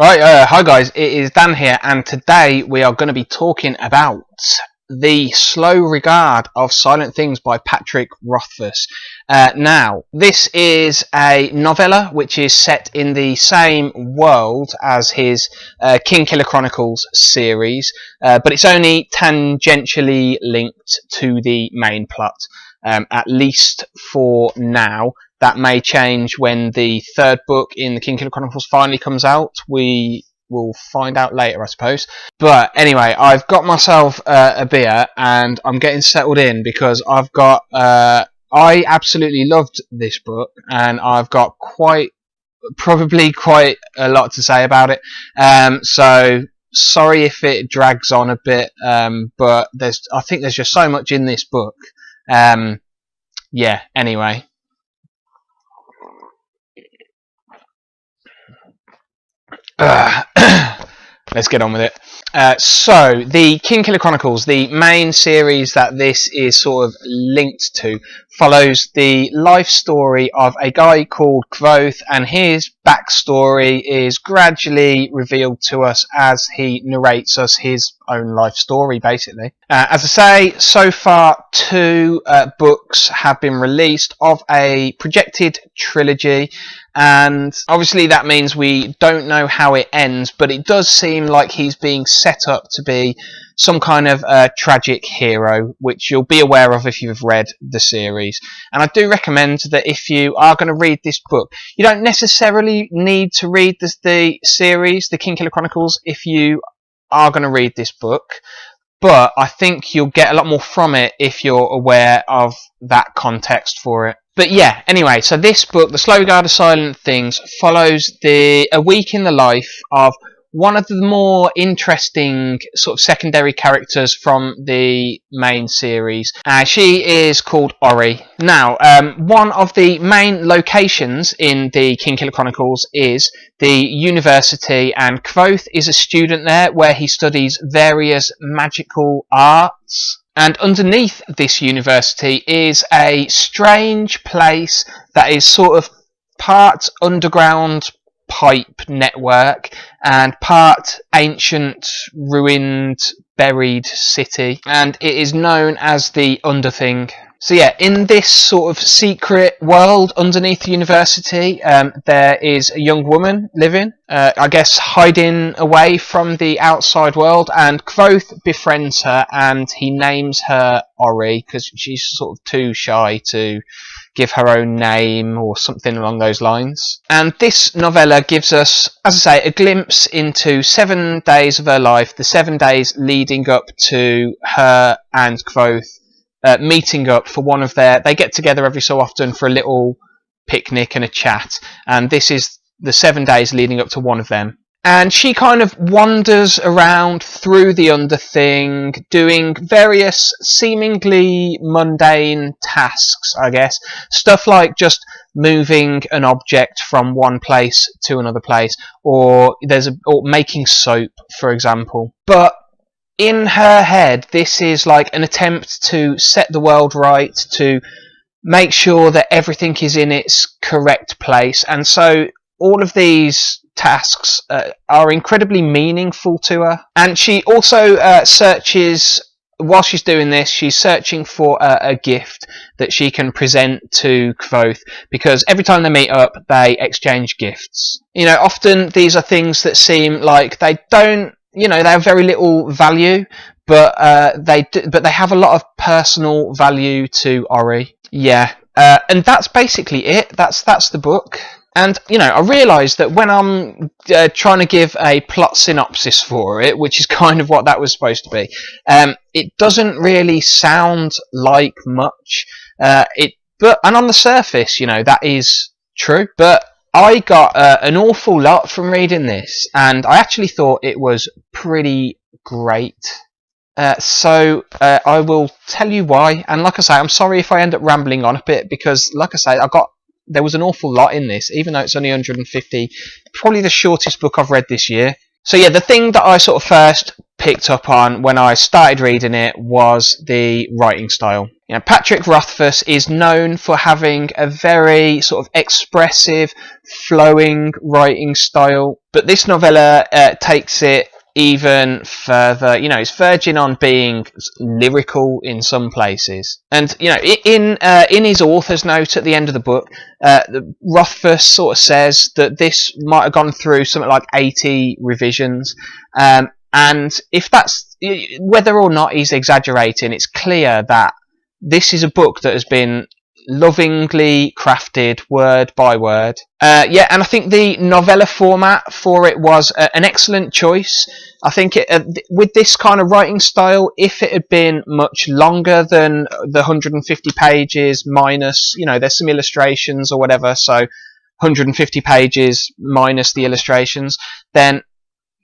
Right, hi guys, it is Dan here, and today we are going to be talking about The Slow Regard of Silent Things by Patrick Rothfuss. Now, this is a novella which is set in the same world as his Kingkiller Chronicles series, but it's only tangentially linked to the main plot, at least for now. That may change when the third book in the Kingkiller Chronicles finally comes out. We will find out later, I suppose. But anyway, I've got myself a beer and I'm getting settled in because I've got... I absolutely loved this book and I've got probably quite a lot to say about it. So sorry if it drags on a bit, but I think there's just so much in this book. Yeah, anyway. Let's get on with it. So, the Kingkiller Chronicles, the main series that this is sort of linked to, follows the life story of a guy called Kvothe, and his backstory is gradually revealed to us as he narrates us his own life story, basically. As I say, so far 2 books have been released of a projected trilogy, and obviously that means we don't know how it ends, but it does seem like he's being set up to be some kind of tragic hero, which you'll be aware of if you've read the series. And I do recommend that if you are going to read this book, you don't necessarily need to read the series, the Kingkiller Chronicles, if you are going to read this book. But I think you'll get a lot more from it if you're aware of that context for it. But yeah, anyway, so this book, The Slow Regard of Silent Things, follows a week in the life of one of the more interesting sort of secondary characters from the main series. She is called Auri. Now, one of the main locations in the Kingkiller Chronicles is the university, and Kvothe is a student there where he studies various magical arts. And underneath this university is a strange place that is sort of part underground pipe network and part ancient, ruined, buried city. And it is known as the Underthing. So yeah, in this sort of secret world underneath the university, there is a young woman living, I guess hiding away from the outside world, and Kvothe befriends her and he names her Auri because she's sort of too shy to give her own name or something along those lines. And this novella gives us, as I say, a glimpse into 7 days of her life, the 7 days leading up to her and Kvothe meeting up for one of they get together every so often for a little picnic and a chat, and this is the 7 days leading up to one of them. And she kind of wanders around through the Underthing, doing various seemingly mundane tasks, I guess. Stuff like just moving an object from one place to another place, or making soap, for example. But in her head, this is like an attempt to set the world right, to make sure that everything is in its correct place. And so all of these tasks are incredibly meaningful to her. And she also searches, while she's doing this, she's searching for a gift that she can present to Kvothe, because every time they meet up, they exchange gifts. You know, often these are things that seem like they don't, they have very little value, but they have a lot of personal value to Auri. Yeah, and that's basically it. That's the book. And, I realised that when I'm trying to give a plot synopsis for it, which is kind of what that was supposed to be, it doesn't really sound like much. And on the surface, that is true. But I got an awful lot from reading this, and I actually thought it was pretty great. So I will tell you why. And like I say, I'm sorry if I end up rambling on a bit, because like I say, there was an awful lot in this, even though it's only 150, probably the shortest book I've read this year. So yeah, the thing that I sort of first picked up on when I started reading it was the writing style. You know, Patrick Rothfuss is known for having a very sort of expressive, flowing writing style, but this novella takes it even further. You know, it's verging on being lyrical in some places. And you know, in his author's note at the end of the book, Rothfuss sort of says that this might have gone through something like 80 revisions. And if that's whether or not he's exaggerating, it's clear that this is a book that has been lovingly crafted word by word. Yeah, and I think the novella format for it was an excellent choice. I think with this kind of writing style, if it had been much longer than the 150 pages minus, you know, there's some illustrations or whatever, so 150 pages minus the illustrations, then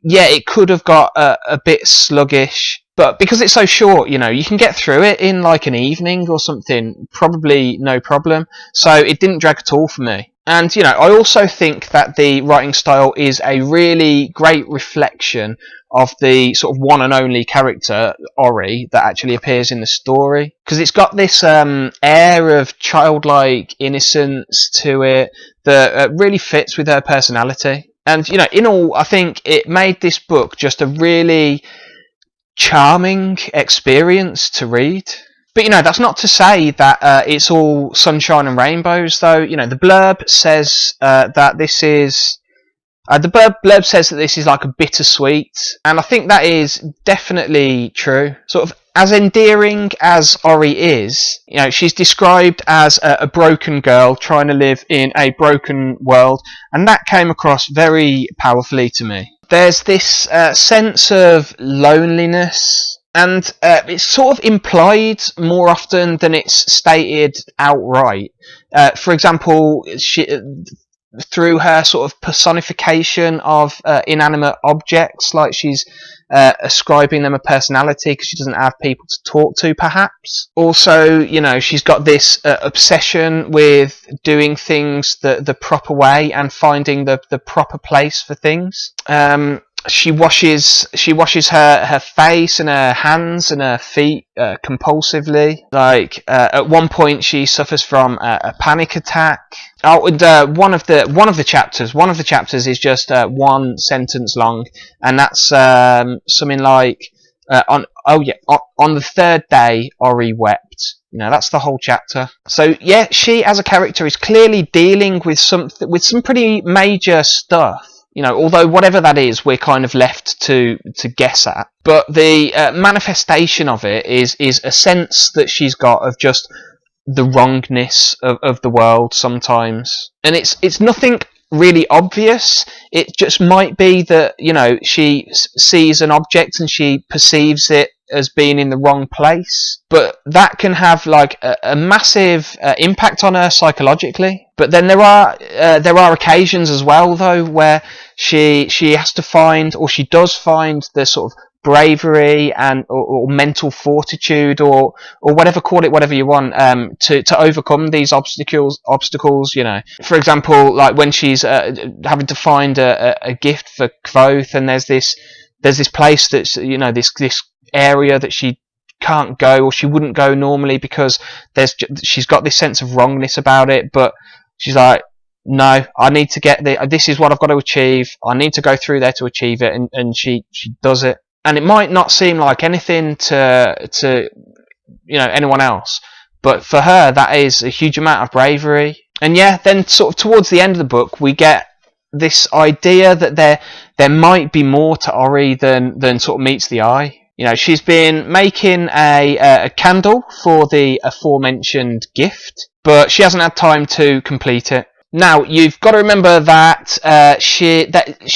yeah, it could have got a bit sluggish. But because it's so short, you know, you can get through it in like an evening or something, probably no problem. So it didn't drag at all for me. And, you know, I also think that the writing style is a really great reflection of the sort of one and only character, Auri, that actually appears in the story. Because it's got this air of childlike innocence to it that really fits with her personality. And, you know, in all, I think it made this book just a really charming experience to read. But, you know, that's not to say that it's all sunshine and rainbows, though. You know, the blurb says that this is... the blurb says that this is like a bittersweet, and I think that is definitely true. Sort of as endearing as Auri is, you know, she's described as a broken girl trying to live in a broken world, and that came across very powerfully to me. There's this sense of loneliness, and it's sort of implied more often than it's stated outright. For example, through her sort of personification of inanimate objects, like she's ascribing them a personality because she doesn't have people to talk to, perhaps. Also, you know, she's got this obsession with doing things the proper way and finding the proper place for things. She washes her face and her hands and her feet compulsively. Like at one point, she suffers from a panic attack. Oh, and one of the chapters is just one sentence long, and that's something like on the third day Auri wept. You know, that's the whole chapter. So yeah, she as a character is clearly dealing with some pretty major stuff. You know, although whatever that is, we're kind of left to guess at. But the manifestation of it is a sense that she's got of just the wrongness of the world sometimes. And it's nothing really obvious. It just might be that, you know, she sees an object and she perceives it as being in the wrong place, but that can have like a massive impact on her psychologically. But then there are occasions as well, though, where she has to find, or she does find, the sort of bravery and or mental fortitude or whatever you want to overcome these obstacles. You know, for example, like when she's having to find a gift for Kvothe, and there's this place that's, you know, this area that she can't go, or she wouldn't go normally, because she's got this sense of wrongness about it, but she's like, no, I need to get this is what I've got to achieve, I need to go through there to achieve it, and she does it. And it might not seem like anything to you know, anyone else, but for her that is a huge amount of bravery. And yeah, then sort of towards the end of the book we get this idea that there might be more to Auri than sort of meets the eye. You know, she's been making a candle for the aforementioned gift, but she hasn't had time to complete it. Now, you've got to remember that she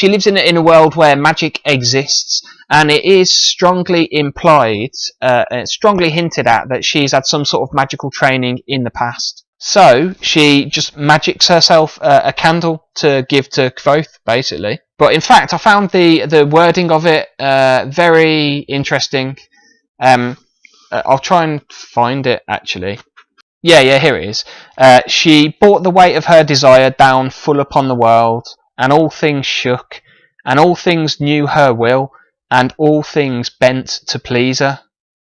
lives in a world where magic exists, and it is strongly implied, strongly hinted at, that she's had some sort of magical training in the past. So she just magics herself a candle to give to Kvothe, basically. But in fact, I found the wording of it very interesting. I'll try and find it, actually. Yeah, here it is. She brought the weight of her desire down full upon the world, and all things shook, and all things knew her will, and all things bent to please her.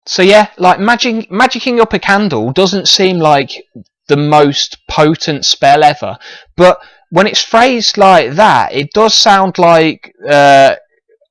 So yeah, like magicking up a candle doesn't seem like the most potent spell ever, but when it's phrased like that, it does sound like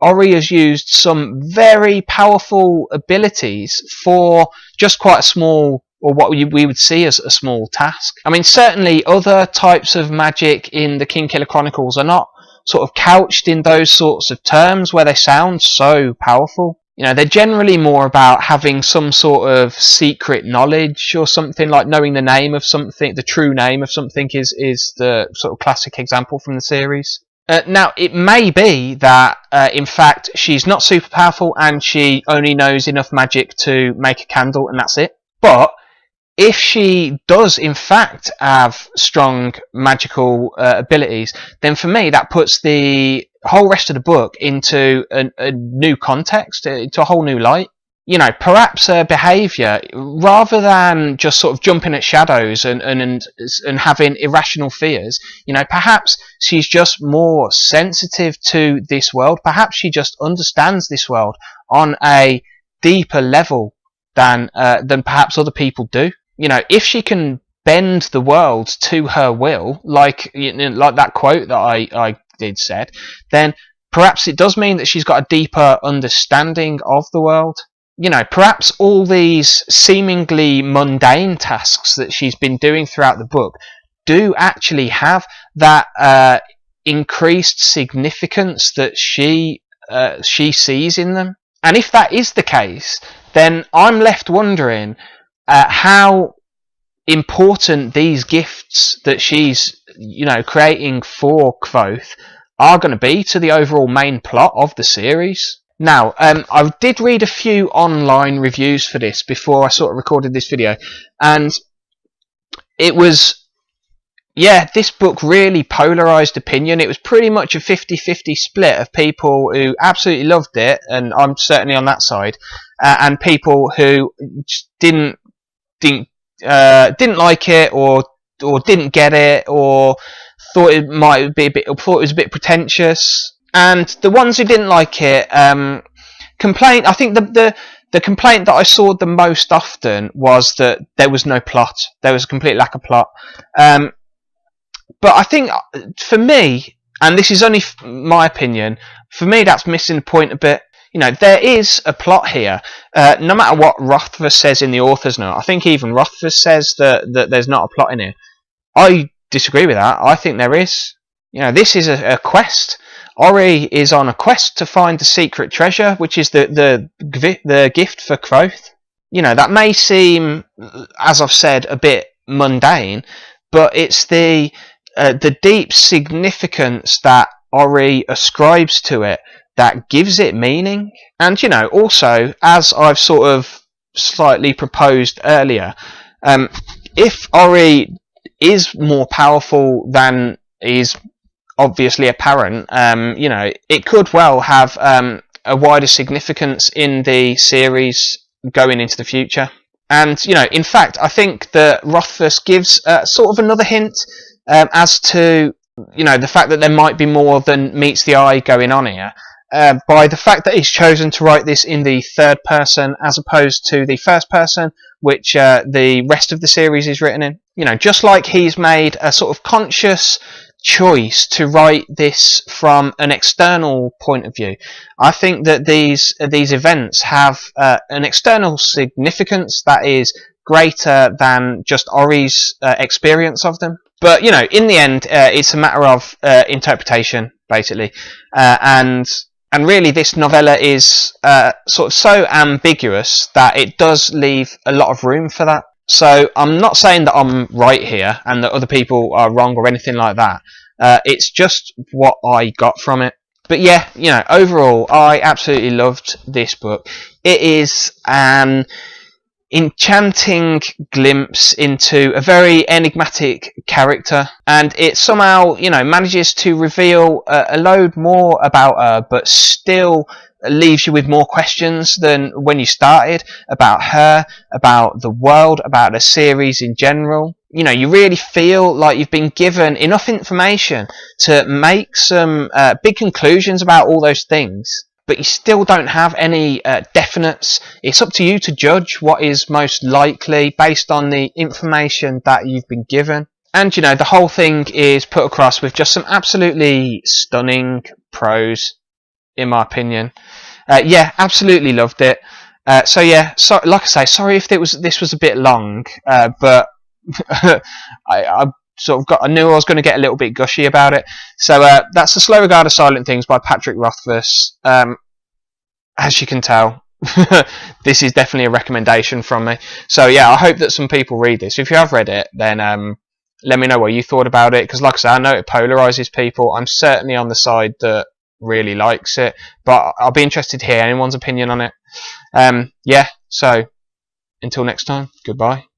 Ori has used some very powerful abilities for just quite a small, or what we would see as a small task. I mean, certainly other types of magic in the Kingkiller Chronicles are not sort of couched in those sorts of terms where they sound so powerful. You know, they're generally more about having some sort of secret knowledge or something, like knowing the name of something. The true name of something is the sort of classic example from the series. Now, it may be that, in fact, she's not super powerful and she only knows enough magic to make a candle and that's it. But if she does, in fact, have strong magical abilities, then for me, that puts the whole rest of the book into a new context, into a whole new light. You know, perhaps her behaviour, rather than just sort of jumping at shadows and having irrational fears, you know, perhaps she's just more sensitive to this world. Perhaps she just understands this world on a deeper level than perhaps other people do. You know, if she can bend the world to her will, like that quote that I did said, then perhaps it does mean that she's got a deeper understanding of the world. You know, perhaps all these seemingly mundane tasks that she's been doing throughout the book do actually have that increased significance that she sees in them. And if that is the case, then I'm left wondering how important these gifts that she's, you know, creating for Kvothe are going to be to the overall main plot of the series. Now, I did read a few online reviews for this before I sort of recorded this video, and it was, yeah, this book really polarised opinion. It was pretty much a 50-50 split of people who absolutely loved it, and I'm certainly on that side, and people who didn't like it, or didn't get it, or thought it might be thought it was a bit pretentious. And the ones who didn't like it complained. I think the complaint that I saw the most often was that there was no plot. There was a complete lack of plot. But I think for me, and this is only my opinion, for me that's missing the point a bit. You know, there is a plot here. No matter what Rothfuss says in the author's note, I think even Rothfuss says that there's not a plot in here. I disagree with that. I think there is. You know, this is a quest. Auri is on a quest to find the secret treasure, which is the gift for Kvothe. You know, that may seem, as I've said, a bit mundane, but it's the deep significance that Auri ascribes to it that gives it meaning. And, you know, also, as I've sort of slightly proposed earlier, if Auri is more powerful than is obviously apparent, you know, it could well have a wider significance in the series going into the future. And, you know, in fact, I think that Rothfuss gives sort of another hint as to, you know, the fact that there might be more than meets the eye going on here, by the fact that he's chosen to write this in the third person as opposed to the first person, which the rest of the series is written in. You know, just like he's made a sort of conscious choice to write this from an external point of view, I think that these events have an external significance that is greater than just Auri's experience of them. But, you know, in the end, it's a matter of interpretation, basically, and really this novella is sort of so ambiguous that it does leave a lot of room for that. So I'm not saying that I'm right here and that other people are wrong or anything like that. It's just what I got from it. But yeah, you know, overall, I absolutely loved this book. It is an enchanting glimpse into a very enigmatic character, and it somehow, you know, manages to reveal a load more about her, but still leaves you with more questions than when you started, about her, about the world, about the series in general. You know, you really feel like you've been given enough information to make some big conclusions about all those things. but you still don't have any definites. It's up to you to judge what is most likely based on the information that you've been given. And, you know, the whole thing is put across with just some absolutely stunning prose, in my opinion. Yeah, absolutely loved it. So yeah, so like I say, sorry if this was a bit long, but I sort of I knew I was going to get a little bit gushy about it. So that's The Slow Regard of Silent Things by Patrick Rothfuss. As you can tell, this is definitely a recommendation from me. So yeah, I hope that some people read this. If you have read it, then let me know what you thought about it, because like I say, I know it polarizes people. I'm certainly on the side that really likes it, but I'll be interested to hear anyone's opinion on it. Yeah, so until next time, goodbye.